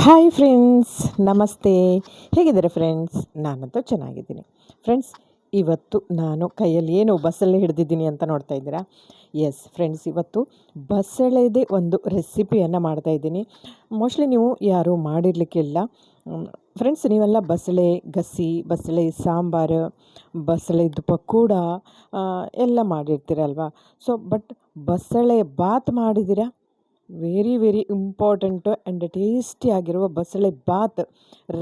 Hi friends, ನಮಸ್ತೆ. ಹೇಗಿದ್ದಾರೆ friends? ನಾನಂತೂ ಚೆನ್ನಾಗಿದ್ದೀನಿ. ಫ್ರೆಂಡ್ಸ್, ಇವತ್ತು ನಾನು ಕೈಯಲ್ಲಿ ಏನು ಬಸಳೆ ಹಿಡಿದಿದ್ದೀನಿ ಅಂತ ನೋಡ್ತಾ ಇದ್ದೀರಾ? ಎಸ್ ಫ್ರೆಂಡ್ಸ್, ಇವತ್ತು ಬಸಳೆದೇ ಒಂದು ರೆಸಿಪಿಯನ್ನು ಮಾಡ್ತಾಯಿದ್ದೀನಿ. ಮೋಸ್ಟ್ಲಿ ನೀವು ಯಾರೂ ಮಾಡಿರಲಿಕ್ಕಿಲ್ಲ. ಫ್ರೆಂಡ್ಸ್, ನೀವೆಲ್ಲ ಬಸಳೆ ಗಸಿ, ಬಸಳೆ ಸಾಂಬಾರು, ಬಸಳೆದು ಪಕೋಡ ಎಲ್ಲ ಮಾಡಿರ್ತೀರಲ್ವ. ಬಟ್ ಬಸಳೆ ಬಾತ್ ಮಾಡಿದ್ದೀರಾ? ವೆರಿ ವೆರಿ ಇಂಪಾರ್ಟೆಂಟು ಆ್ಯಂಡ್ ಟೇಸ್ಟಿಯಾಗಿರುವ ಬಸಳೆ ಬಾತ್,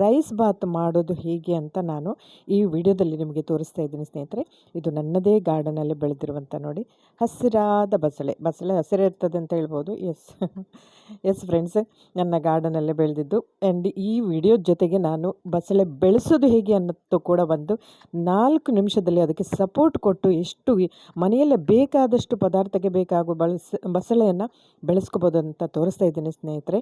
ರೈಸ್ ಬಾತ್ ಮಾಡೋದು ಹೇಗೆ ಅಂತ ನಾನು ಈ ವಿಡಿಯೋದಲ್ಲಿ ನಿಮಗೆ ತೋರಿಸ್ತಾ ಇದ್ದೀನಿ ಸ್ನೇಹಿತರೆ. ಇದು ನನ್ನದೇ ಗಾರ್ಡನಲ್ಲಿ ಬೆಳೆದಿರುವಂಥ ನೋಡಿ ಹಸಿರಾದ ಬಸಳೆ ಹಸಿರಿರ್ತದೆ ಅಂತ ಹೇಳ್ಬೋದು. ಎಸ್ ಫ್ರೆಂಡ್ಸ್, ನನ್ನ ಗಾರ್ಡನಲ್ಲೇ ಬೆಳೆದಿದ್ದು. ಆ್ಯಂಡ್ ಈ ವಿಡಿಯೋ ಜೊತೆಗೆ ನಾನು ಬಸಳೆ ಬೆಳೆಸೋದು ಹೇಗೆ ಅನ್ನೋದು ಕೂಡ ಒಂದು 4 ನಿಮಿಷದಲ್ಲಿ ಅದಕ್ಕೆ ಸಪೋರ್ಟ್ ಕೊಟ್ಟು ಎಷ್ಟು ಮನೆಯಲ್ಲೇ ಬೇಕಾದಷ್ಟು ಪದಾರ್ಥಕ್ಕೆ ಬೇಕಾಗುವ ಬಸಳೆಯನ್ನು ಬೆಳೆಸ್ಕೋಬೋದು ಅಂತ ತೋರಿಸ್ತಾ ಇದ್ದೀನಿ ಸ್ನೇಹಿತರೆ.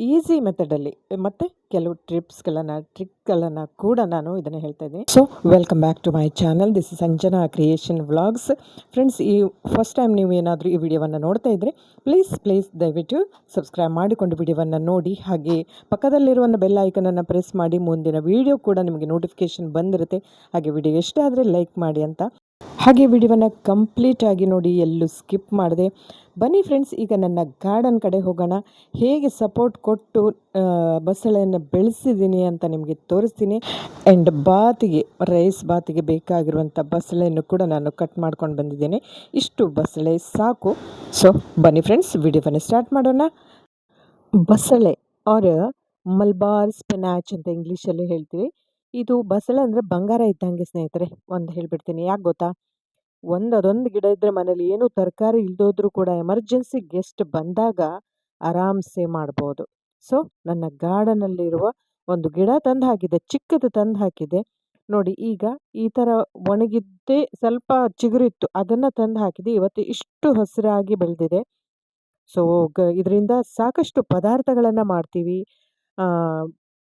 ಈಸಿ ಮೆಥಡಲ್ಲಿ ಮತ್ತು ಕೆಲವು ಟ್ರಿಕ್ಗಳನ್ನು ಕೂಡ ನಾನು ಇದನ್ನು ಹೇಳ್ತಾ ಇದ್ದೀನಿ. So welcome back to my channel. This is Sanjana creation vlogs. Friends, ಈ ಫಸ್ಟ್ ಟೈಮ್ ನೀವು ಏನಾದರೂ ಈ ವಿಡಿಯೋವನ್ನು ನೋಡ್ತಾ ಇದ್ದರೆ ಪ್ಲೀಸ್ ದಯವಿಟ್ಟು ಸಬ್ಸ್ಕ್ರೈಬ್ ಮಾಡಿಕೊಂಡು ವಿಡಿಯೋವನ್ನು ನೋಡಿ, ಹಾಗೆ ಪಕ್ಕದಲ್ಲಿರುವ ಬೆಲ್ ಐಕನನ್ನು ಪ್ರೆಸ್ ಮಾಡಿ. ಮುಂದಿನ ವಿಡಿಯೋ ಕೂಡ ನಿಮಗೆ ನೋಟಿಫಿಕೇಷನ್ ಬಂದಿರುತ್ತೆ. ಹಾಗೆ ವಿಡಿಯೋ ಇಷ್ಟ ಆದರೆ ಲೈಕ್ ಮಾಡಿ ಅಂತ. ಹಾಗೆ ವಿಡಿಯೋವನ್ನು ಕಂಪ್ಲೀಟಾಗಿ ನೋಡಿ, ಎಲ್ಲೂ ಸ್ಕಿಪ್ ಮಾಡಿದೆ. ಬನ್ನಿ ಫ್ರೆಂಡ್ಸ್, ಈಗ ನನ್ನ ಗಾರ್ಡನ್ ಕಡೆ ಹೋಗೋಣ. ಹೇಗೆ ಸಪೋರ್ಟ್ ಕೊಟ್ಟು ಬಸಳೆಯನ್ನು ಬೆಳೆಸಿದ್ದೀನಿ ಅಂತ ನಿಮಗೆ ತೋರಿಸ್ತೀನಿ. ಆ್ಯಂಡ್ ರೈಸ್ ಬಾತಿಗೆ ಬೇಕಾಗಿರುವಂಥ ಬಸಳೆಯನ್ನು ಕೂಡ ನಾನು ಕಟ್ ಮಾಡ್ಕೊಂಡು ಬಂದಿದ್ದೇನೆ. ಇಷ್ಟು ಬಸಳೆ ಸಾಕು. ಸೊ ಬನ್ನಿ ಫ್ರೆಂಡ್ಸ್, ವಿಡಿಯೋವನ್ನು ಸ್ಟಾರ್ಟ್ ಮಾಡೋಣ. ಬಸಳೆ ಆರ್ ಮಲ್ಬಾರ್ ಸ್ಪಿನಾಚ್ ಅಂತ ಇಂಗ್ಲೀಷಲ್ಲಿ ಹೇಳ್ತೀವಿ. ಇದು ಬಸಳೆ ಅಂದರೆ ಬಂಗಾರ ಇದ್ದಂಗೆ ಸ್ನೇಹಿತರೆ. ಒಂದು ಹೇಳಿಬಿಡ್ತೀನಿ, ಯಾಕೆ ಗೊತ್ತಾ? ಅದೊಂದು ಗಿಡ ಇದ್ದರೆ ಮನೇಲಿ ಏನೂ ತರಕಾರಿ ಇಲ್ದೋದ್ರೂ ಕೂಡ ಎಮರ್ಜೆನ್ಸಿ ಗೆಸ್ಟ್ ಬಂದಾಗ ಆರಾಮ್ಸೆ ಮಾಡ್ಬೋದು. ಸೊ ನನ್ನ ಗಾರ್ಡನಲ್ಲಿರುವ ಒಂದು ಗಿಡ ತಂದು ಹಾಕಿದೆ, ಚಿಕ್ಕದು ತಂದು ಹಾಕಿದೆ ನೋಡಿ. ಈಗ ಈ ಥರ ಒಣಗಿದ್ದೇ ಸ್ವಲ್ಪ ಚಿಗುರಿತ್ತು, ಅದನ್ನು ತಂದು ಹಾಕಿದೆ. ಇವತ್ತು ಇಷ್ಟು ಹಸಿರಾಗಿ ಬೆಳೆದಿದೆ. ಸೊ ಇದರಿಂದ ಸಾಕಷ್ಟು ಪದಾರ್ಥಗಳನ್ನು ಮಾಡ್ತೀವಿ,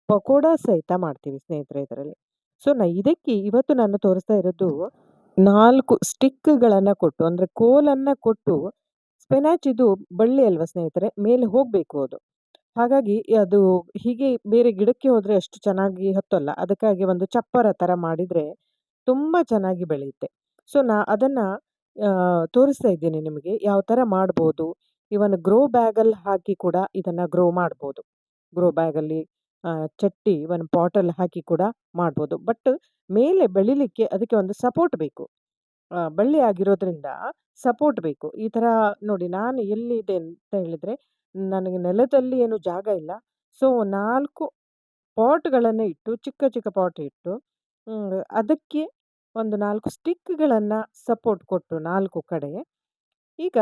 ಪಕೋಡ ಸಹಿತ ಮಾಡ್ತೀವಿ ಸ್ನೇಹಿತರೆ ಇದರಲ್ಲಿ. ಸೊ ಇದಕ್ಕೆ ಇವತ್ತು ನಾನು ತೋರಿಸ್ತಾ ಇರೋದು 4 ಸ್ಟಿಕ್ಗಳನ್ನು ಕೊಟ್ಟು, ಅಂದರೆ ಕೋಲನ್ನು ಕೊಟ್ಟು. ಸ್ಪಿನಾಚ್ ಇದು ಬಳ್ಳಿ ಅಲ್ವಾ ಸ್ನೇಹಿತರೆ, ಮೇಲೆ ಹೋಗಬೇಕು ಅದು. ಹಾಗಾಗಿ ಅದು ಹೀಗೆ ಬೇರೆ ಗಿಡಕ್ಕೆ ಹೋದರೆ ಅಷ್ಟು ಚೆನ್ನಾಗಿ ಹತ್ತಲ್ಲ. ಅದಕ್ಕಾಗಿ ಒಂದು ಚಪ್ಪರ ಥರ ಮಾಡಿದರೆ ತುಂಬ ಚೆನ್ನಾಗಿ ಬೆಳೆಯುತ್ತೆ. ಸೊ ಅದನ್ನು ತೋರಿಸ್ತಾ ಇದ್ದೀನಿ ನಿಮಗೆ, ಯಾವ ಥರ ಮಾಡ್ಬೋದು. ಇವನ್ ಗ್ರೋ ಬ್ಯಾಗಲ್ಲಿ ಹಾಕಿ ಕೂಡ ಇದನ್ನು ಗ್ರೋ ಮಾಡ್ಬೋದು. ಗ್ರೋ ಬ್ಯಾಗಲ್ಲಿ ಚಟ್ಟಿ ಇವನ್ ಪಾಟಲ್ಲಿ ಹಾಕಿ ಕೂಡ ಮಾಡ್ಬೋದು. ಬಟ್ ಮೇಲೆ ಬೆಳಿಲಿಕ್ಕೆ ಅದಕ್ಕೆ ಒಂದು ಸಪೋರ್ಟ್ ಬೇಕು. ಬಳ್ಳಿ ಆಗಿರೋದ್ರಿಂದ ಸಪೋರ್ಟ್ ಬೇಕು. ಈ ಥರ ನೋಡಿ, ನಾನು ಎಲ್ಲಿದೆ ಅಂತ ಹೇಳಿದರೆ, ನನಗೆ ನೆಲದಲ್ಲಿ ಏನು ಜಾಗ ಇಲ್ಲ. ಸೊ 4 ಪಾಟ್ಗಳನ್ನು ಇಟ್ಟು, ಚಿಕ್ಕ ಚಿಕ್ಕ ಪಾಟ್ ಇಟ್ಟು, ಅದಕ್ಕೆ ಒಂದು 4 ಸ್ಟಿಕ್ಗಳನ್ನು ಸಪೋರ್ಟ್ ಕೊಟ್ಟು 4 ಕಡೆ ಈಗ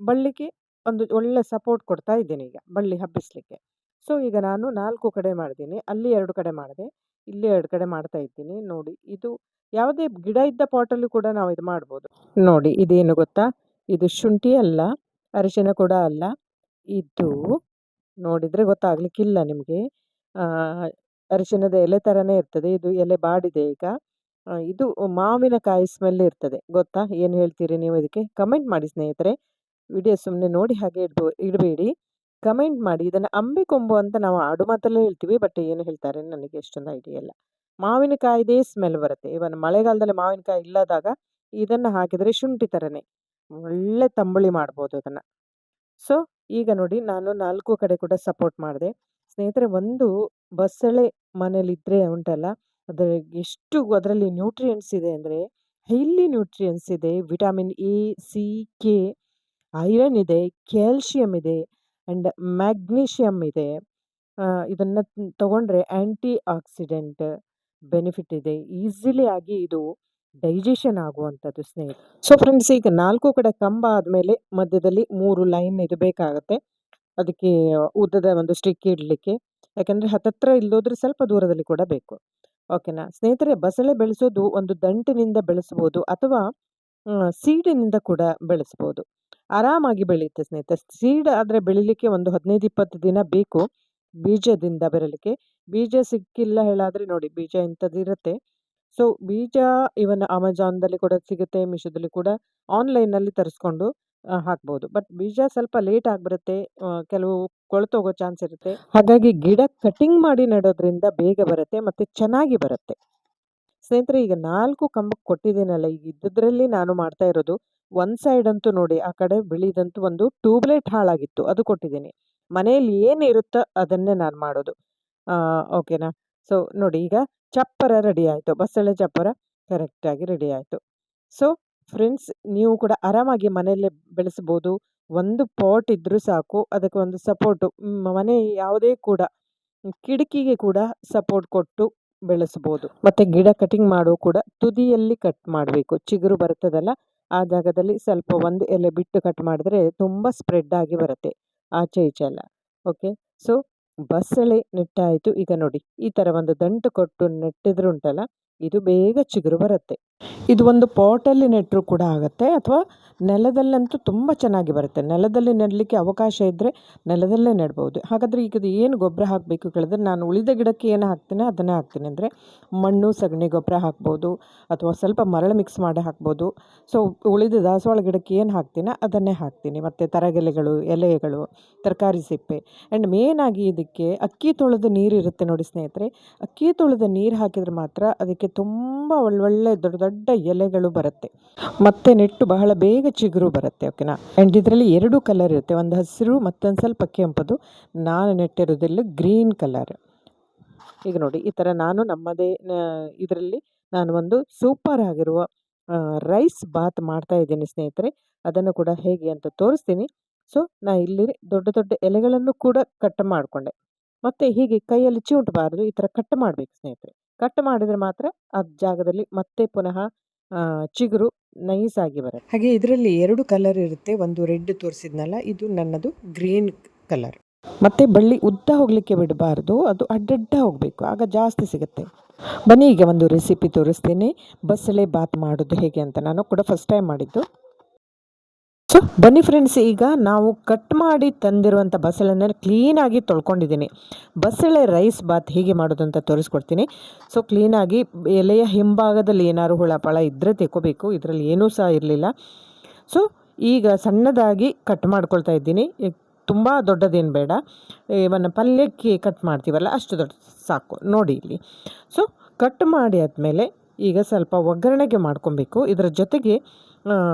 ಬಳ್ಳಿಗೆ ಒಂದು ಒಳ್ಳೆ ಸಪೋರ್ಟ್ ಕೊಡ್ತಾ ಇದ್ದೀನಿ ಈಗ ಬಳ್ಳಿ ಹಬ್ಬಿಸಲಿಕ್ಕೆ. ಸೊ ಈಗ ನಾನು 4 ಕಡೆ ಮಾಡಿದ್ದೀನಿ. ಅಲ್ಲಿ 2 ಕಡೆ ಮಾಡಿದೆ, ಇಲ್ಲಿ 2 ಕಡೆ ಮಾಡ್ತಾ ಇದ್ದೀನಿ ನೋಡಿ. ಇದು ಯಾವುದೇ ಗಿಡ ಇದ್ದ ಪಾಟಲ್ಲೂ ಕೂಡ ನಾವು ಇದು ಮಾಡ್ಬೋದು ನೋಡಿ. ಇದೇನು ಗೊತ್ತಾ? ಇದು ಶುಂಠಿ ಅಲ್ಲ, ಅರಿಶಿನ ಕೂಡ ಅಲ್ಲ. ಇದು ನೋಡಿದರೆ ಗೊತ್ತಾಗ್ಲಿಕ್ಕಿಲ್ಲ ನಿಮಗೆ, ಅರಿಶಿನದ ಎಲೆ ಥರನೇ ಇರ್ತದೆ. ಇದು ಎಲೆ ಬಾಡಿದೆ ಈಗ. ಇದು ಮಾವಿನಕಾಯಿ ಸ್ಮೆಲ್ ಇರ್ತದೆ ಗೊತ್ತಾ? ಏನು ಹೇಳ್ತೀರಿ ನೀವು ಇದಕ್ಕೆ? ಕಮೆಂಟ್ ಮಾಡಿ ಸ್ನೇಹಿತರೆ. ವಿಡಿಯೋ ಸುಮ್ಮನೆ ನೋಡಿ ಹಾಗೆ ಇಡಬೇಡಿ, ಕಮೆಂಟ್ ಮಾಡಿ. ಇದನ್ನು ಅಂಬೆ ಕೊಂಬು ಅಂತ ನಾವು ಆಡು ಮಾತಲ್ಲೇ ಹೇಳ್ತೀವಿ, ಬಟ್ ಏನು ಹೇಳ್ತಾರೆ ನನಗೆ ಎಷ್ಟೊಂದು ಐಡಿಯಾ ಇಲ್ಲ. ಮಾವಿನಕಾಯಿದೇ ಸ್ಮೆಲ್ ಬರುತ್ತೆ. ಇವನ್ ಮಳೆಗಾಲದಲ್ಲಿ ಮಾವಿನಕಾಯಿ ಇಲ್ಲದಾಗ ಇದನ್ನು ಹಾಕಿದರೆ ಶುಂಠಿ ಥರನೇ ಒಳ್ಳೆ ತಂಬುಳಿ ಮಾಡ್ಬೋದು ಅದನ್ನು. ಸೊ ಈಗ ನೋಡಿ, ನಾನು 4 ಕಡೆ ಕೂಡ ಸಪೋರ್ಟ್ ಮಾಡಿದೆ ಸ್ನೇಹಿತರೆ. ಒಂದು ಬಸಳೆ ಮನೇಲಿದ್ದರೆ ಉಂಟಲ್ಲ, ಅದರಲ್ಲಿ ನ್ಯೂಟ್ರಿಯೆಂಟ್ಸ್ ಇದೆ ಅಂದರೆ ಹೈಲಿ ನ್ಯೂಟ್ರಿಯೆಂಟ್ಸ್ ಇದೆ. Vitamin A, C, K, iron ಇದೆ, ಕ್ಯಾಲ್ಶಿಯಂ ಇದೆ, ಆ್ಯಂಡ್ ಮ್ಯಾಗ್ನೀಷಿಯಮ್ ಇದೆ. ಇದನ್ನು ತಗೊಂಡ್ರೆ ಆ್ಯಂಟಿ ಆಕ್ಸಿಡೆಂಟ್ ಬೆನಿಫಿಟ್ ಇದೆ. ಈಸಿಲಿ ಆಗಿ ಇದು ಡೈಜೆಷನ್ ಆಗುವಂಥದ್ದು ಸ್ನೇಹಿತರೆ. ಸೊ ಫ್ರೆಂಡ್ಸ್, ಈಗ 4 ಕಡೆ ಕಂಬ ಆದಮೇಲೆ ಮಧ್ಯದಲ್ಲಿ 3 ಲೈನ್ ಇರಬೇಕಾಗತ್ತೆ. ಅದಕ್ಕೆ ಉದ್ದದ ಒಂದು ಸ್ಟಿಕ್ ಇಡಲಿಕ್ಕೆ, ಯಾಕಂದರೆ ಹತ್ತತ್ರ ಇಲ್ಲೋದ್ರೆ ಸ್ವಲ್ಪ ದೂರದಲ್ಲಿ ಕೂಡ ಬೇಕು. ಓಕೆನಾ ಸ್ನೇಹಿತರೆ? ಬಸಳೆ ಬೆಳೆಸೋದು ಒಂದು ದಂಟಿನಿಂದ ಬೆಳೆಸ್ಬೋದು, ಅಥವಾ ಸೀಡಿನಿಂದ ಕೂಡ ಬೆಳೆಸ್ಬೋದು. ಆರಾಮಾಗಿ ಬೆಳೆಯುತ್ತೆ ಸ್ನೇಹಿತರೆ. ಸೀಡ್ ಆದರೆ ಬೆಳಿಲಿಕ್ಕೆ ಒಂದು 15-20 ದಿನ ಬೇಕು ಬೀಜದಿಂದ ಬರಲಿಕ್ಕೆ. ಬೀಜ ಸಿಕ್ಕಿಲ್ಲ ಹೇಳಾದರೆ ನೋಡಿ, ಬೀಜ ಇಂಥದ್ದಿರುತ್ತೆ. ಸೊ ಬೀಜ ಇವನ್ ಅಮೆಜಾನ್ದಲ್ಲಿ ಕೂಡ ಸಿಗುತ್ತೆ, ಮೀಶೋದಲ್ಲಿ ಕೂಡ ಆನ್ಲೈನಲ್ಲಿ ತರಿಸ್ಕೊಂಡು ಹಾಕ್ಬೋದು. ಬಟ್ ಬೀಜ ಸ್ವಲ್ಪ ಲೇಟ್ ಆಗಿಬರುತ್ತೆ. ಕೆಲವು ಕೊಳ್ತೋಗೋ ಚಾನ್ಸ್ ಇರುತ್ತೆ. ಹಾಗಾಗಿ ಗಿಡ ಕಟಿಂಗ್ ಮಾಡಿ ನೆಡೋದ್ರಿಂದ ಬೇಗ ಬರುತ್ತೆ ಮತ್ತು ಚೆನ್ನಾಗಿ ಬರುತ್ತೆ. ಸ್ನೇಹಿತರೆ, ಈಗ 4 ಕಂಬಕ್ಕೆ ಕೊಟ್ಟಿದ್ದೀನಲ್ಲ, ಈಗ ಇದ್ದದ್ರಲ್ಲಿ ನಾನು ಮಾಡ್ತಾ ಇರೋದು ಒಂದು ಸೈಡ್ ಅಂತೂ ನೋಡಿ, ಆ ಕಡೆ ಬಿಳಿದಂತೂ ಒಂದು ಟ್ಯೂಬ್ಲೈಟ್ ಹಾಳಾಗಿತ್ತು, ಅದು ಕೊಟ್ಟಿದ್ದೀನಿ. ಮನೆಯಲ್ಲಿ ಏನಿರುತ್ತೋ ಅದನ್ನೇ ನಾನು ಮಾಡೋದು. ಓಕೆನಾ? ಸೊ ನೋಡಿ, ಈಗ ಚಪ್ಪರ ರೆಡಿ ಆಯಿತು, ಬಸಳೆ ಚಪ್ಪರ ಕರೆಕ್ಟಾಗಿ ರೆಡಿ ಆಯಿತು. ಸೊ ಫ್ರೆಂಡ್ಸ್, ನೀವು ಕೂಡ ಆರಾಮಾಗಿ ಮನೆಯಲ್ಲೇ ಬೆಳೆಸ್ಬೋದು. ಒಂದು ಪಾಟ್ ಇದ್ದರೂ ಸಾಕು, ಅದಕ್ಕೆ ಒಂದು ಸಪೋರ್ಟು, ಮನೆ ಯಾವುದೇ ಕೂಡ ಕಿಟಕಿಗೆ ಕೂಡ ಸಪೋರ್ಟ್ ಕೊಟ್ಟು ಬೆಳೆಸ್ಬೋದು. ಮತ್ತು ಗಿಡ ಕಟಿಂಗ್ ಮಾಡೋ ಕೂಡ ತುದಿಯಲ್ಲಿ ಕಟ್ ಮಾಡಬೇಕು. ಚಿಗುರು ಬರ್ತದಲ್ಲ, ಆ ಜಾಗದಲ್ಲಿ ಸ್ವಲ್ಪ ಒಂದು ಎಲೆ ಬಿಟ್ಟು ಕಟ್ ಮಾಡಿದ್ರೆ ತುಂಬ ಸ್ಪ್ರೆಡ್ ಆಗಿ ಬರುತ್ತೆ ಆಚೆ ಈಚೆ ಎಲ್ಲ. ಓಕೆ, ಸೊ ಬಸಳೆ ನೆಟ್ಟಾಯಿತು. ಈಗ ನೋಡಿ, ಈ ಥರ ಒಂದು ದಂಟು ಕೊಟ್ಟು ನೆಟ್ಟಿದ್ರು ಉಂಟಲ್ಲ, ಇದು ಬೇಗ ಚಿಗುರು ಬರುತ್ತೆ. ಇದು ಒಂದು ಪಾಟಲ್ಲಿ ನೆಟ್ಟರೂ ಕೂಡ ಆಗುತ್ತೆ, ಅಥವಾ ನೆಲದಲ್ಲಂತೂ ತುಂಬ ಚೆನ್ನಾಗಿ ಬರುತ್ತೆ. ನೆಲದಲ್ಲಿ ನೆಡಲಿಕ್ಕೆ ಅವಕಾಶ ಇದ್ದರೆ ನೆಲದಲ್ಲೇ ನೆಡ್ಬೋದು. ಹಾಗಾದರೆ ಈಗ ಏನು ಗೊಬ್ಬರ ಹಾಕಬೇಕು ಕೇಳಿದ್ರೆ, ನಾನು ಉಳಿದ ಗಿಡಕ್ಕೆ ಏನು ಹಾಕ್ತೀನಿ ಅದನ್ನೇ ಹಾಕ್ತೀನಿ. ಅಂದರೆ ಮಣ್ಣು, ಸಗಣಿ ಗೊಬ್ಬರ ಹಾಕ್ಬೋದು, ಅಥವಾ ಸ್ವಲ್ಪ ಮರಳು ಮಿಕ್ಸ್ ಮಾಡಿ ಹಾಕ್ಬೋದು. ಸೊ ಉಳಿದ ದಾಸವಾಳ ಗಿಡಕ್ಕೆ ಏನು ಹಾಕ್ತೀನೋ ಅದನ್ನೇ ಹಾಕ್ತೀನಿ. ಮತ್ತು ತರಗೆಲೆಗಳು, ಎಲೆಗಳು, ತರಕಾರಿ ಸಿಪ್ಪೆ, ಆ್ಯಂಡ್ ಮೇನಾಗಿ ಇದಕ್ಕೆ ಅಕ್ಕಿ ತೊಳೆದ ನೀರು ಇರುತ್ತೆ ನೋಡಿ ಸ್ನೇಹಿತರೆ. ಅಕ್ಕಿ ತೊಳೆದ ನೀರು ಹಾಕಿದರೆ ಮಾತ್ರ ಅದಕ್ಕೆ ತುಂಬ ಒಳ್ಳೊಳ್ಳೆ ದೊಡ್ಡ ದೊಡ್ಡ ಎಲೆಗಳು ಬರುತ್ತೆ, ಮತ್ತು ನೆಟ್ಟು ಬಹಳ ಬೇಗ ಚಿಗುರು ಬರುತ್ತೆ. ಓಕೆನಾ? ಆ್ಯಂಡ್ ಇದರಲ್ಲಿ 2 ಕಲರ್ ಇರುತ್ತೆ, ಒಂದು ಹಸಿರು ಮತ್ತೊಂದು ಸ್ವಲ್ಪ ಕೆಂಪದು. ನಾನು ನೆಟ್ಟಿರೋದ್ರಲ್ಲಿ ಗ್ರೀನ್ ಕಲರ್. ಈಗ ನೋಡಿ, ಈ ಥರ ನಾನು ನಮ್ಮದೇ ಇದರಲ್ಲಿ ನಾನು ಒಂದು ಸೂಪರ್ ಆಗಿರುವ ರೈಸ್ ಬಾತ್ ಮಾಡ್ತಾ ಇದ್ದೀನಿ ಸ್ನೇಹಿತರೆ. ಅದನ್ನು ಕೂಡ ಹೇಗೆ ಅಂತ ತೋರಿಸ್ತೀನಿ. ಸೊ ನಾನು ಇಲ್ಲಿ ದೊಡ್ಡ ದೊಡ್ಡ ಎಲೆಗಳನ್ನು ಕೂಡ ಕಟ್ ಮಾಡಿಕೊಂಡೆ. ಮತ್ತು ಹೀಗೆ ಕೈಯಲ್ಲಿ ಚಿವುಟಬಾರ್ದು, ಈ ಥರ ಕಟ್ ಮಾಡಬೇಕು ಸ್ನೇಹಿತರೆ. ಕಟ್ ಮಾಡಿದರೆ ಮಾತ್ರ ಆ ಜಾಗದಲ್ಲಿ ಮತ್ತೆ ಪುನಃ ಚಿಗುರು ನೈಸಾಗಿ ಬರುತ್ತೆ. ಹಾಗೆ ಇದರಲ್ಲಿ 2 ಕಲರ್ ಇರುತ್ತೆ, ಒಂದು ರೆಡ್ ತೋರಿಸಿದ್ನಲ್ಲ, ಇದು ನನ್ನದು ಗ್ರೀನ್ ಕಲರ್. ಮತ್ತು ಬಳ್ಳಿ ಉದ್ದ ಹೋಗಲಿಕ್ಕೆ ಬಿಡಬಾರ್ದು, ಅದು ಅಡ್ಡಡ್ಡ ಹೋಗಬೇಕು, ಆಗ ಜಾಸ್ತಿ ಸಿಗುತ್ತೆ. ಬನ್ನಿ, ಈಗ ಒಂದು ರೆಸಿಪಿ ತೋರಿಸ್ತೀನಿ, ಬಸಳೆ ಬಾತ್ ಮಾಡೋದು ಹೇಗೆ ಅಂತ. ನಾನು ಕೂಡ ಫಸ್ಟ್ ಟೈಮ್ ಮಾಡಿದ್ದು. ಸೊ ಬನ್ನಿ ಫ್ರೆಂಡ್ಸ್, ಈಗ ನಾವು ಕಟ್ ಮಾಡಿ ತಂದಿರುವಂಥ ಬಸಳೆನ ಕ್ಲೀನಾಗಿ ತೊಳ್ಕೊಂಡಿದ್ದೀನಿ. ಬಸಳೆ ರೈಸ್ ಬಾತ್ ಹೇಗೆ ಮಾಡೋದು ಅಂತ ತೋರಿಸ್ಕೊಡ್ತೀನಿ. ಸೊ ಕ್ಲೀನಾಗಿ ಎಲೆಯ ಹಿಂಭಾಗದಲ್ಲಿ ಏನಾದ್ರು ಹುಳಪಳ ಇದ್ದರೆ ತೆಕ್ಕೋಬೇಕು, ಇದರಲ್ಲಿ ಏನೂ ಸಹ ಇರಲಿಲ್ಲ. ಸೊ ಈಗ ಸಣ್ಣದಾಗಿ ಕಟ್ ಮಾಡ್ಕೊಳ್ತಾ ಇದ್ದೀನಿ. ತುಂಬ ದೊಡ್ಡದೇನು ಬೇಡ, ಇವನ್ನ ಪಲ್ಯಕ್ಕೆ ಕಟ್ ಮಾಡ್ತೀವಲ್ಲ ಅಷ್ಟು ದೊಡ್ಡ ಸಾಕು. ನೋಡಿ ಇಲ್ಲಿ. ಸೊ ಕಟ್ ಮಾಡಿ ಆದಮೇಲೆ ಈಗ ಸ್ವಲ್ಪ ಒಗ್ಗರಣೆಗೆ ಮಾಡ್ಕೊಬೇಕು. ಇದರ ಜೊತೆಗೆ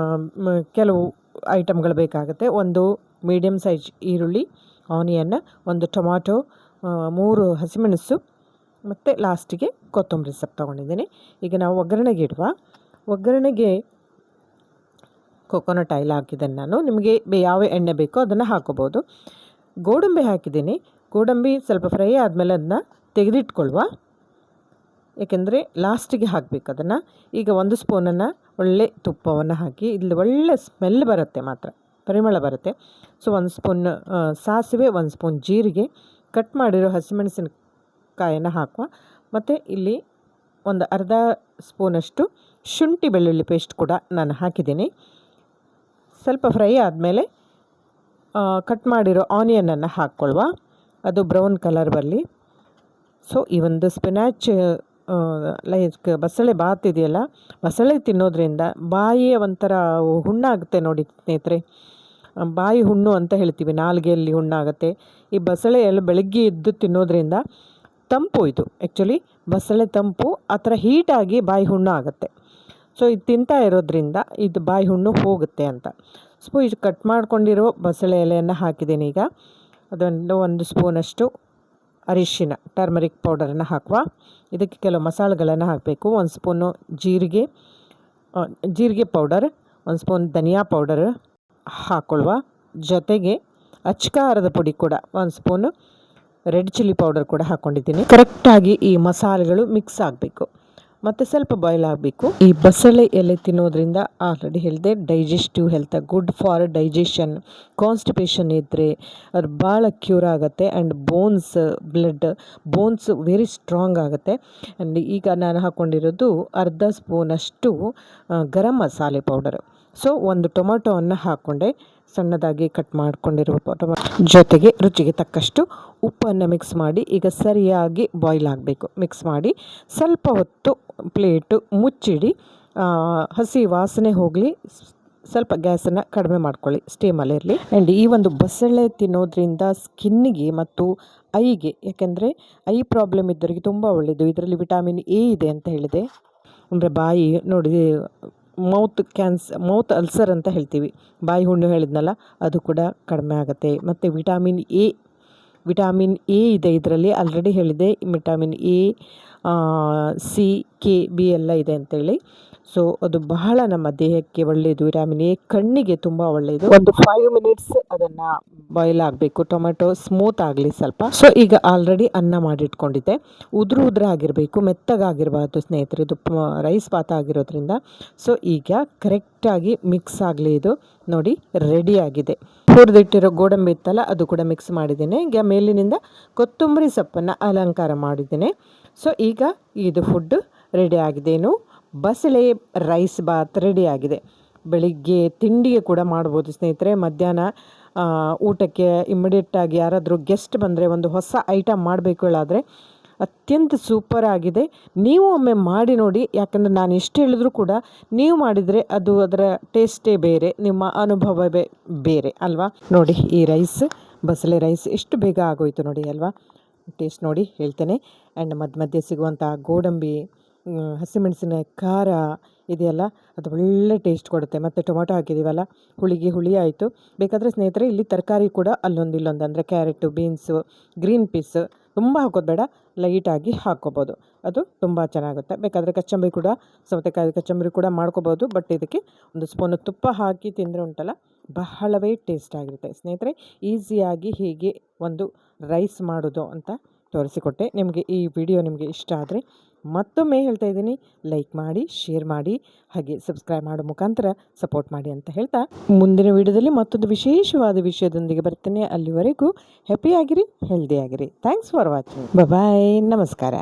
ಕೆಲವು ಐಟಮ್ಗಳು ಬೇಕಾಗುತ್ತೆ. ಒಂದು ಮೀಡಿಯಮ್ ಸೈಜ್ ಈರುಳ್ಳಿ, ಆನಿಯನ್, ಒಂದು ಟೊಮಾಟೊ, 3 ಹಸಿಮೆಣಸು, ಮತ್ತು ಲಾಸ್ಟಿಗೆ ಕೊತ್ತಂಬರಿ ಸೊಪ್ಪು ತೊಗೊಂಡಿದ್ದೀನಿ. ಈಗ ನಾವು ಒಗ್ಗರಣೆಗೆ ಇಡುವ. ಒಗ್ಗರಣೆಗೆ ಕೊಕೊನಟ್ ಆಯಿಲ್ ಹಾಕಿದ್ದೇನೆ ನಾನು. ನಿಮಗೆ ಯಾವ ಎಣ್ಣೆ ಬೇಕೋ ಅದನ್ನು ಹಾಕೋಬೋದು. ಗೋಡಂಬಿ ಹಾಕಿದ್ದೀನಿ. ಗೋಡಂಬಿ ಸ್ವಲ್ಪ ಫ್ರೈ ಆದಮೇಲೆ ಅದನ್ನ ತೆಗೆದಿಟ್ಕೊಳ್ಳುವ, ಏಕೆಂದರೆ ಲಾಸ್ಟಿಗೆ ಹಾಕಬೇಕು ಅದನ್ನು. ಈಗ 1 ಸ್ಪೂನನ್ನು ಒಳ್ಳೆ ತುಪ್ಪವನ್ನು ಹಾಕಿ, ಇಲ್ಲಿ ಒಳ್ಳೆ ಸ್ಮೆಲ್ ಬರುತ್ತೆ, ಮಾತ್ರ ಪರಿಮಳ ಬರುತ್ತೆ. ಸೊ 1 ಸ್ಪೂನ್ ಸಾಸಿವೆ, 1 ಸ್ಪೂನ್ ಜೀರಿಗೆ, ಕಟ್ ಮಾಡಿರೋ ಹಸಿಮೆಣಸಿನಕಾಯನ್ನು ಹಾಕುವ. ಮತ್ತು ಇಲ್ಲಿ ಒಂದು ಅರ್ಧ ಸ್ಪೂನಷ್ಟು ಶುಂಠಿ ಬೆಳ್ಳುಳ್ಳಿ ಪೇಸ್ಟ್ ಕೂಡ ನಾನು ಹಾಕಿದ್ದೀನಿ. ಸ್ವಲ್ಪ ಫ್ರೈ ಆದಮೇಲೆ ಕಟ್ ಮಾಡಿರೋ ಆನಿಯನನ್ನು ಹಾಕ್ಕೊಳ್ವ, ಅದು ಬ್ರೌನ್ ಕಲರ್ ಬರಲಿ. ಸೊ ಈ ಒಂದು ಸ್ಪಿನಾಚ್ ಲೈಕ್ ಬಸಳೆ ಬಾತ್ ಇದೆಯಲ್ಲ, ಬಸಳೆ ತಿನ್ನೋದ್ರಿಂದ ಬಾಯಿಯ ಒಂಥರ ಹುಣ್ಣಾಗುತ್ತೆ ನೋಡಿ ಸ್ನೇಹಿತರೆ. ಬಾಯಿ ಹುಣ್ಣು ಅಂತ ಹೇಳ್ತೀವಿ, ನಾಲಿಗೆಯಲ್ಲಿ ಹುಣ್ಣಾಗುತ್ತೆ. ಈ ಬಸಳೆ ಎಲ್ಲ ಬೆಳಗ್ಗೆ ಎದ್ದು ತಿನ್ನೋದ್ರಿಂದ ತಂಪು, ಇದು ಆ್ಯಕ್ಚುಲಿ ಬಸಳೆ ತಂಪು, ಆ ಥರ ಹೀಟಾಗಿ ಬಾಯಿ ಹುಣ್ಣು ಆಗುತ್ತೆ. ಸೊ ಇದು ತಿಂತಾ ಇರೋದ್ರಿಂದ ಇದು ಬಾಯಿ ಹುಣ್ಣು ಹೋಗುತ್ತೆ ಅಂತ. ಸೊ ಇದು ಕಟ್ ಮಾಡ್ಕೊಂಡಿರೋ ಬಸಳೆ ಎಲೆಯನ್ನು ಹಾಕಿದ್ದೀನಿ. ಈಗ ಅದನ್ನು 1 ಸ್ಪೂನಷ್ಟು ಅರಿಶಿನ, ಟರ್ಮರಿಕ್ ಪೌಡರನ್ನು ಹಾಕುವ. ಇದಕ್ಕೆ ಕೆಲವು ಮಸಾಲೆಗಳನ್ನು ಹಾಕಬೇಕು. 1 ಸ್ಪೂನು ಜೀರಿಗೆ ಪೌಡರ್, 1 ಸ್ಪೂನ್ ಧನಿಯಾ ಪೌಡರ್ ಹಾಕ್ಕೊಳ್ಳುವ. ಜೊತೆಗೆ ಅಚ್ಕಾರದ ಪುಡಿ ಕೂಡ 1 ಸ್ಪೂನು, ರೆಡ್ ಚಿಲ್ಲಿ ಪೌಡರ್ ಕೂಡ ಹಾಕ್ಕೊಂಡಿದ್ದೀನಿ. ಕರೆಕ್ಟಾಗಿ ಈ ಮಸಾಲೆಗಳು ಮಿಕ್ಸ್ ಆಗಬೇಕು ಮತ್ತು ಸ್ವಲ್ಪ ಬಾಯ್ಲ್ ಆಗಬೇಕು. ಈ ಬಸಳೆ ಎಲೆ ತಿನ್ನೋದ್ರಿಂದ ಆಲ್ರೆಡಿ ಹೇಳಿದೆ, digestive health, good for digestion. Constipation ಇದ್ದರೆ ಅದು ಭಾಳ ಕ್ಯೂರ್ ಆಗುತ್ತೆ. ಆ್ಯಂಡ್ ಬೋನ್ಸ್ ವೆರಿ ಸ್ಟ್ರಾಂಗ್ ಆಗುತ್ತೆ. ಆ್ಯಂಡ್ ಈಗ ನಾನು ಹಾಕ್ಕೊಂಡಿರೋದು ಅರ್ಧ ಸ್ಪೂನಷ್ಟು ಗರಂ ಮಸಾಲೆ ಪೌಡರ್. ಸೊ 1 ಟೊಮೆಟೊವನ್ನು ಹಾಕ್ಕೊಂಡೆ, ಸಣ್ಣದಾಗಿ ಕಟ್ ಮಾಡಿಕೊಂಡಿರುವ ಟೊಮೆಟೊ, ಜೊತೆಗೆ ರುಚಿಗೆ ತಕ್ಕಷ್ಟು ಉಪ್ಪನ್ನು ಮಿಕ್ಸ್ ಮಾಡಿ ಈಗ ಸರಿಯಾಗಿ ಬಾಯ್ಲ್ ಆಗಬೇಕು. ಮಿಕ್ಸ್ ಮಾಡಿ ಸ್ವಲ್ಪ ಹೊತ್ತು ಪ್ಲೇಟು ಮುಚ್ಚಿಡಿ, ಹಸಿ ವಾಸನೆ ಹೋಗಲಿ, ಸ್ವಲ್ಪ ಗ್ಯಾಸನ್ನು ಕಡಿಮೆ ಮಾಡ್ಕೊಳ್ಳಿ, ಸ್ಟೀಮಲ್ಲೇ ಇರಲಿ. ಆ್ಯಂಡ್ ಈ ಒಂದು ಬಸಳೆ ತಿನ್ನೋದ್ರಿಂದ ಸ್ಕಿನ್ನಿಗೆ ಮತ್ತು ಐಗೆ, ಯಾಕೆಂದರೆ ಐ ಪ್ರಾಬ್ಲಮ್ ಇದ್ದವರಿಗೆ ತುಂಬ ಒಳ್ಳೆಯದು. ಇದರಲ್ಲಿ ವಿಟಮಿನ್ ಎ ಇದೆ ಅಂತ ಹೇಳಿದೆ. ಅಂದರೆ ಬಾಯಿ ನೋಡಿ, ಮೌತ್ ಅಲ್ಸರ್ ಅಂತ ಹೇಳ್ತೀವಿ, ಬಾಯಿ ಹುಣ್ಣು ಹೇಳಿದ್ನಲ್ಲ, ಅದು ಕೂಡ ಕಡಿಮೆ ಆಗುತ್ತೆ. ಮತ್ತು ವಿಟಾಮಿನ್ ಎ ಇದೆ ಇದರಲ್ಲಿ, ಆಲ್ರೆಡಿ ಹೇಳಿದೆ. Vitamin A, C, K, B ಎಲ್ಲ ಇದೆ ಅಂತೇಳಿ. ಸೊ ಅದು ಬಹಳ ನಮ್ಮ ದೇಹಕ್ಕೆ ಒಳ್ಳೆಯದು. ವಿಟಾಮಿನ್ ಎ ಕಣ್ಣಿಗೆ ತುಂಬ ಒಳ್ಳೆಯದು. ಒಂದು 5 ಮಿನಿಟ್ಸ್ ಅದನ್ನು ಬಾಯ್ಲ್ ಆಗಬೇಕು, ಟೊಮೆಟೊ ಸ್ಮೂತ್ ಆಗಲಿ ಸ್ವಲ್ಪ. ಸೊ ಈಗ ಆಲ್ರೆಡಿ ಅನ್ನ ಮಾಡಿಟ್ಕೊಂಡಿದ್ದೆ, ಉದುರು ಆಗಿರಬೇಕು, ಮೆತ್ತಗಾಗಿರಬಾರ್ದು ಸ್ನೇಹಿತರೆ, ಇದು ರೈಸ್ ಭಾತ ಆಗಿರೋದ್ರಿಂದ. ಸೊ ಈಗ ಕರೆಕ್ಟಾಗಿ ಮಿಕ್ಸ್ ಆಗಲಿ. ಇದು ನೋಡಿ ರೆಡಿ ಆಗಿದೆ. ಹುರಿದಿಟ್ಟಿರೋ ಗೋಡಂಬಿ ಇತ್ತಲ್ಲ, ಅದು ಕೂಡ ಮಿಕ್ಸ್ ಮಾಡಿದ್ದೇನೆ. ಈಗ ಮೇಲಿನಿಂದ ಕೊತ್ತಂಬರಿ ಸೊಪ್ಪನ್ನು ಅಲಂಕಾರ ಮಾಡಿದ್ದೇನೆ. ಸೊ ಈಗ ಇದು ಫುಡ್ ರೆಡಿ ಆಗಿದ್ದೇನು, ಬಸಳೆ ರೈಸ್ ಬಾತ್ ರೆಡಿ ಆಗಿದೆ. ಬೆಳಿಗ್ಗೆ ತಿಂಡಿಗೆ ಕೂಡ ಮಾಡ್ಬೋದು ಸ್ನೇಹಿತರೆ. ಮಧ್ಯಾಹ್ನ ಊಟಕ್ಕೆ ಇಮ್ಮಿಡಿಯೇಟಾಗಿ ಯಾರಾದರೂ ಗೆಸ್ಟ್ ಬಂದರೆ ಒಂದು ಹೊಸ ಐಟಮ್ ಮಾಡಬೇಕು ಹೇಳಾದರೆ ಅತ್ಯಂತ ಸೂಪರ್ ಆಗಿದೆ. ನೀವು ಒಮ್ಮೆ ಮಾಡಿ ನೋಡಿ, ಯಾಕಂದರೆ ನಾನು ಎಷ್ಟು ಹೇಳಿದ್ರೂ ಕೂಡ ನೀವು ಮಾಡಿದರೆ ಅದು ಅದರ ಟೇಸ್ಟೇ ಬೇರೆ, ನಿಮ್ಮ ಅನುಭವವೇ ಬೇರೆ ಅಲ್ವಾ. ನೋಡಿ ಈ ಬಸಳೆ ರೈಸ್ ಎಷ್ಟು ಬೇಗ ಆಗೋಯ್ತು ನೋಡಿ ಅಲ್ವಾ. ಟೇಸ್ಟ್ ನೋಡಿ ಹೇಳ್ತೇನೆ. ಆ್ಯಂಡ್ ಮಧ್ಯೆ ಸಿಗುವಂಥ ಗೋಡಂಬಿ, ಹಸಿಮೆಣಸಿನ ಖಾರ ಇದೆಯಲ್ಲ, ಅದು ಒಳ್ಳೆ ಟೇಸ್ಟ್ ಕೊಡುತ್ತೆ. ಮತ್ತು ಟೊಮೊಟೊ ಹಾಕಿದ್ದೀವಲ್ಲ, ಹುಳಿ ಆಯಿತು. ಬೇಕಾದರೆ ಸ್ನೇಹಿತರೆ ಇಲ್ಲಿ ತರಕಾರಿ ಕೂಡ ಅಲ್ಲೊಂದು ಇಲ್ಲೊಂದು, ಅಂದರೆ ಕ್ಯಾರೆಟು, ಬೀನ್ಸು, ಗ್ರೀನ್ ಪೀಸ್ ತುಂಬ ಹಾಕೋದು ಬೇಡ, ಲೈಟಾಗಿ ಹಾಕ್ಕೋಬೋದು, ಅದು ತುಂಬ ಚೆನ್ನಾಗುತ್ತೆ. ಬೇಕಾದರೆ ಸೌತೆಕಾಯಿ ಕಚ್ಚಂಬರಿ ಕೂಡ ಮಾಡ್ಕೋಬೋದು. ಬಟ್ ಇದಕ್ಕೆ ಒಂದು ಸ್ಪೂನು ತುಪ್ಪ ಹಾಕಿ ತಿಂದರೆ ಉಂಟಲ್ಲ, ಬಹಳವೇ ಟೇಸ್ಟ್ ಆಗಿರುತ್ತೆ ಸ್ನೇಹಿತರೆ. ಈಸಿಯಾಗಿ ಹೇಗೆ ಒಂದು ರೈಸ್ ಮಾಡೋದು ಅಂತ ತೋರಿಸಿಕೊಟ್ಟೆ. ನಿಮಗೆ ಈ ವಿಡಿಯೋ ನಿಮಗೆ ಇಷ್ಟ ಆದರೆ ಮತ್ತೊಮ್ಮೆ ಹೇಳ್ತಾ ಇದ್ದೀನಿ, ಲೈಕ್ ಮಾಡಿ, ಶೇರ್ ಮಾಡಿ, ಹಾಗೆ ಸಬ್ಸ್ಕ್ರೈಬ್ ಮಾಡೋ ಮುಖಾಂತರ ಸಪೋರ್ಟ್ ಮಾಡಿ ಅಂತ ಹೇಳ್ತಾ, ಮುಂದಿನ ವಿಡಿಯೋದಲ್ಲಿ ಮತ್ತೊಂದು ವಿಶೇಷವಾದ ವಿಷಯದೊಂದಿಗೆ ಬರ್ತೇನೆ. ಅಲ್ಲಿವರೆಗೂ ಹ್ಯಾಪಿಯಾಗಿರಿ, ಹೆಲ್ದಿಯಾಗಿರಿ. Thanks for watching. ಬಾಯ್, ನಮಸ್ಕಾರ.